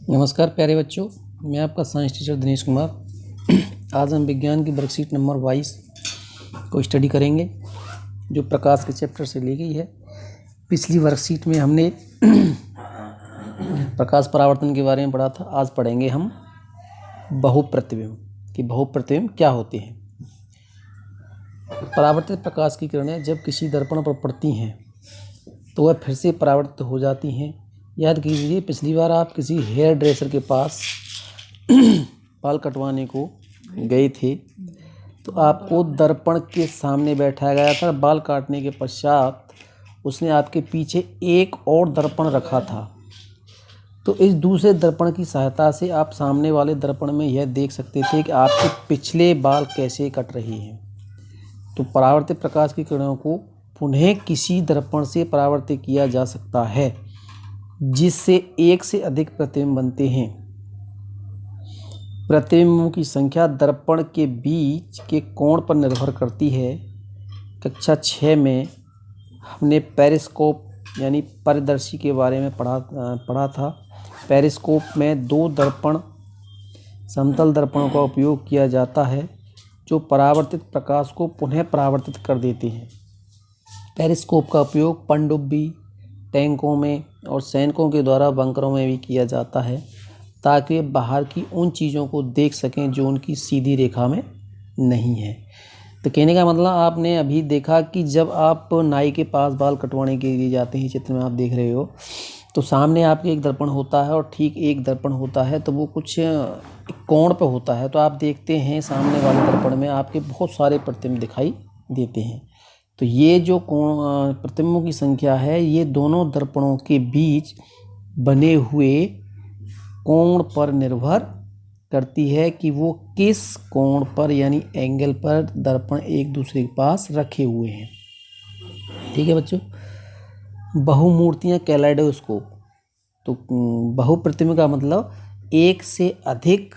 नमस्कार प्यारे बच्चों, मैं आपका साइंस टीचर दिनेश कुमार। आज हम विज्ञान की वर्कशीट नंबर 22 को स्टडी करेंगे, जो प्रकाश के चैप्टर से ली गई है। पिछली वर्कशीट में हमने प्रकाश परावर्तन के बारे में पढ़ा था। आज पढ़ेंगे हम बहुप्रतिबिंब कि बहुप्रतिबिंब क्या होते हैं। परावर्तित प्रकाश की किरणें जब किसी दर्पण पर पड़ती हैं तो वह फिर से परावर्तित हो जाती हैं। याद कीजिए, पिछली बार आप किसी हेयर ड्रेसर के पास बाल कटवाने को गए थे तो आपको दर्पण के सामने बैठाया गया था। बाल काटने के पश्चात उसने आपके पीछे एक और दर्पण रखा था। तो इस दूसरे दर्पण की सहायता से आप सामने वाले दर्पण में यह देख सकते थे कि आपके पिछले बाल कैसे कट रहे हैं। तो परावर्तित प्रकाश की किरणों को पुनः किसी दर्पण से परावर्तित किया जा सकता है, जिससे एक से अधिक प्रतिबिंब बनते हैं। प्रतिबिंबों की संख्या दर्पण के बीच के कोण पर निर्भर करती है। कक्षा 6 में हमने पेरिस्कोप यानी परिदर्शी के बारे में पढ़ा था। पेरिस्कोप में दो दर्पण समतल दर्पणों का उपयोग किया जाता है, जो परावर्तित प्रकाश को पुनः परावर्तित कर देते हैं। पेरिस्कोप का उपयोग पनडुब्बी, टैंकों में और सैनिकों के द्वारा बंकरों में भी किया जाता है, ताकि वे बाहर की उन चीज़ों को देख सकें जो उनकी सीधी रेखा में नहीं है। तो कहने का मतलब, आपने अभी देखा कि जब आप नाई के पास बाल कटवाने के लिए जाते हैं, चित्र में आप देख रहे हो, तो सामने आपके एक दर्पण होता है और ठीक एक दर्पण होता है, तो वो कुछ कोण पे होता है। तो आप देखते हैं सामने वाले दर्पण में आपके बहुत सारे प्रतिबिंब दिखाई देते हैं। तो ये जो कोण प्रतिबिंबों की संख्या है, ये दोनों दर्पणों के बीच बने हुए कोण पर निर्भर करती है कि वो किस कोण पर यानी एंगल पर दर्पण एक दूसरे के पास रखे हुए हैं। ठीक है बच्चों। बहुमूर्तियाँ कैलेडोस्कोप। तो बहुप्रतिबिंब का मतलब एक से अधिक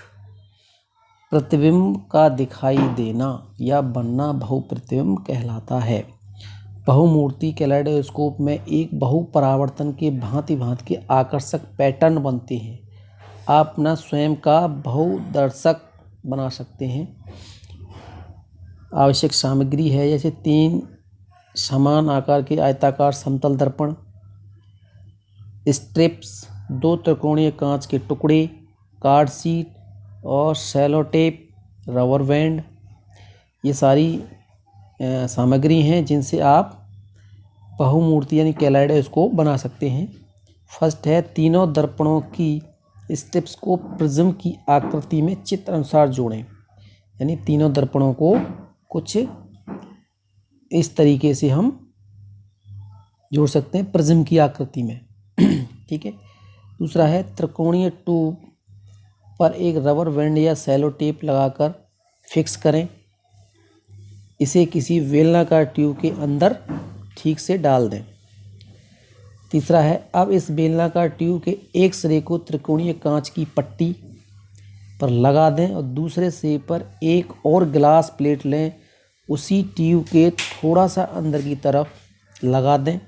प्रतिबिंब का दिखाई देना या बनना बहुप्रतिबिंब कहलाता है। बहुमूर्ति कैलेडोस्कोप में एक बहुपरावर्तन के भांति भांति के आकर्षक पैटर्न बनते हैं। आप अपना स्वयं का बहुदर्शक बना सकते हैं। आवश्यक सामग्री है जैसे 3 समान आकार के आयताकार समतल दर्पण, स्ट्रिप्स, 2 त्रिकोणीय कांच के टुकड़े, कार्ड शीट और सेलो टेप, रबर बैंड। ये सारी सामग्री हैं जिनसे आप बहुमूर्ति यानी कैलेडोस्कोप बना सकते हैं। फर्स्ट है, तीनों दर्पणों की स्ट्रिप्स को प्रिज्म की आकृति में चित्र अनुसार जोड़ें। यानी तीनों दर्पणों को कुछ इस तरीके से हम जोड़ सकते हैं प्रिज्म की आकृति में। ठीक है। दूसरा है, त्रिकोणीय ट्यूब पर एक रबर बैंड या सेलो टेप लगाकर फिक्स करें। इसे किसी बेलनाकार ट्यूब के अंदर ठीक से डाल दें। तीसरा है, अब इस बेलनाकार ट्यूब के एक सिरे को त्रिकोणीय कांच की पट्टी पर लगा दें और दूसरे सिरे पर एक और ग्लास प्लेट लें, उसी ट्यूब के थोड़ा सा अंदर की तरफ लगा दें।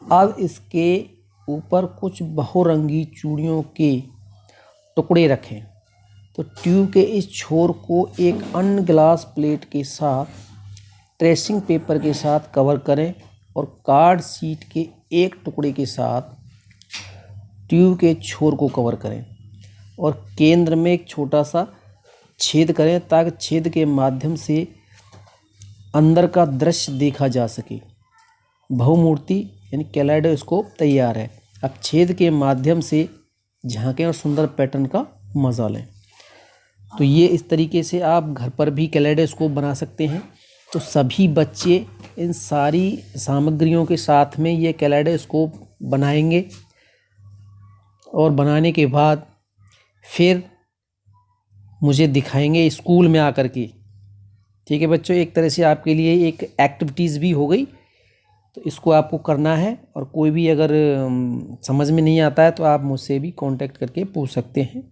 अब इसके ऊपर कुछ बहुरंगी चूड़ियों के टुकड़े रखें। तो ट्यूब के इस छोर को एक अन्य ग्लास प्लेट के साथ ट्रेसिंग पेपर के साथ कवर करें और कार्ड शीट के एक टुकड़े के साथ ट्यूब के छोर को कवर करें और केंद्र में एक छोटा सा छेद करें, ताकि छेद के माध्यम से अंदर का दृश्य देखा जा सके। बहुमूर्ति यानी कैलेडोस्कोप तैयार है। अब छेद के माध्यम से झांकें और सुंदर पैटर्न का मजा लें। तो ये इस तरीके से आप घर पर भी कैलेडोस्कोप बना सकते हैं। तो सभी बच्चे इन सारी सामग्रियों के साथ में ये कैलेडोस्कोप बनाएंगे और बनाने के बाद फिर मुझे दिखाएंगे स्कूल में आकर के। ठीक है बच्चों, एक तरह से आपके लिए एक एक्टिविटीज़ भी हो गई। तो इसको आपको करना है, और कोई भी अगर समझ में नहीं आता है तो आप मुझसे भी कांटेक्ट करके पूछ सकते हैं।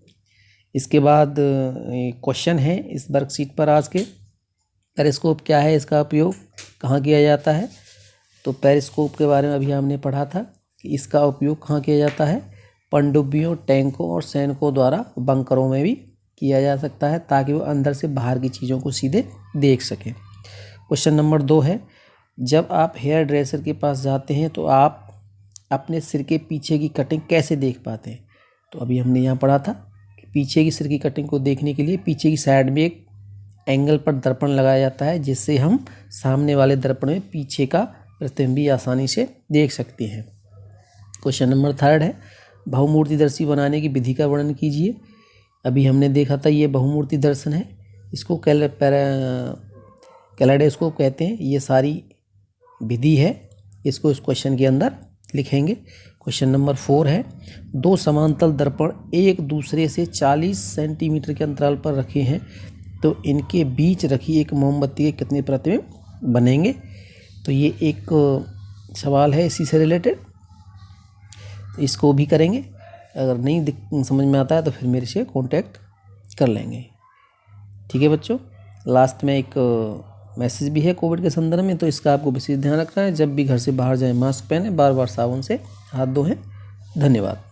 इसके बाद क्वेश्चन है इस वर्कशीट पर आज के, पेरिस्कोप क्या है, इसका उपयोग कहाँ किया जाता है। तो पेरिस्कोप के बारे में अभी हमने पढ़ा था कि इसका उपयोग कहाँ किया जाता है, पनडुब्बियों, टैंकों और सैनिकों द्वारा बंकरों में भी किया जा सकता है, ताकि वो अंदर से बाहर की चीज़ों को सीधे देख सकें। क्वेश्चन नंबर 2 है, जब आप हेयर ड्रेसर के पास जाते हैं तो आप अपने सिर के पीछे की कटिंग कैसे देख पाते हैं? तो अभी हमने यहाँ पढ़ा था कि पीछे की सिर की कटिंग को देखने के लिए पीछे की साइड में एक एंगल पर दर्पण लगाया जाता है, जिससे हम सामने वाले दर्पण में पीछे का प्रतिबिंब भी आसानी से देख सकते हैं। क्वेश्चन नंबर 3 है, बहुमूर्तिदर्शी बनाने की विधि का वर्णन कीजिए। अभी हमने देखा था ये बहुमूर्ति दर्शन है, इसको कैलेडोस्कोप कहते हैं। ये सारी विधि है, इसको इस क्वेश्चन के अंदर लिखेंगे। क्वेश्चन नंबर 4 है, दो समांतर दर्पण एक दूसरे से 40 सेंटीमीटर के अंतराल पर रखे हैं, तो इनके बीच रखी एक मोमबत्ती के कितने प्रतिबिंब बनेंगे? तो ये एक सवाल है इसी से रिलेटेड, इसको भी करेंगे। अगर नहीं समझ में आता है तो फिर मेरे से कांटेक्ट कर लेंगे। ठीक है बच्चों, लास्ट में एक मैसेज भी है कोविड के संदर्भ में, तो इसका आपको विशेष ध्यान रखना है। जब भी घर से बाहर जाएं मास्क पहने, बार बार साबुन से हाथ धोएं। धन्यवाद।